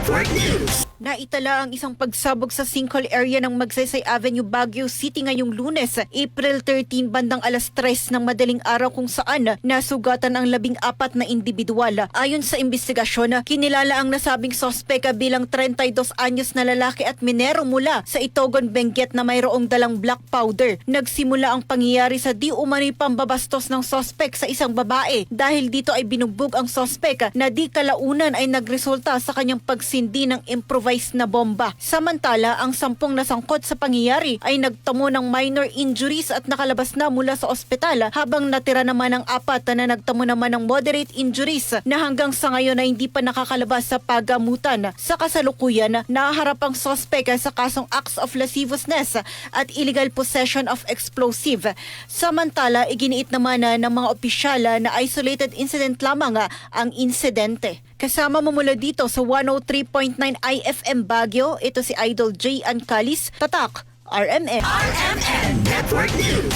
Network News. Naitala ang isang pagsabog sa sinkhole area ng Magsaysay Avenue, Baguio City ngayong Lunes, April 13 bandang alas 3 ng madaling araw kung saan nasugatan ang 14 na individual. Ayon sa investigasyon, kinilala ang nasabing sospek bilang 32 anyos na lalaki at minero mula sa Itogon, Benguet na mayroong dalang black powder. Nagsimula ang pangyayari sa di umano'y pambabastos ng sospek sa isang babae. Dahil dito ay binugbog ang sospek na di kalaunan ay nagresulta sa kanyang pagsindi ng improvised na bomba. Samantala, ang 10 nasangkot sa pangyayari ay nagtamo ng minor injuries at nakalabas na mula sa ospital, habang natira naman ang 4 na nagtamo naman ng moderate injuries na hanggang sa ngayon ay hindi pa nakakalabas sa pagamutan. Sa kasalukuyan, naharap ang sospek sa kasong acts of lasciviousness at illegal possession of explosive. Samantala, iginiit naman ng mga opisyal na isolated incident lamang ang insidente. Kasama mo mula dito sa 103.9 IFM Baguio, ito si Idol J. Ancalis, Tatak, RMN. RMN Network News.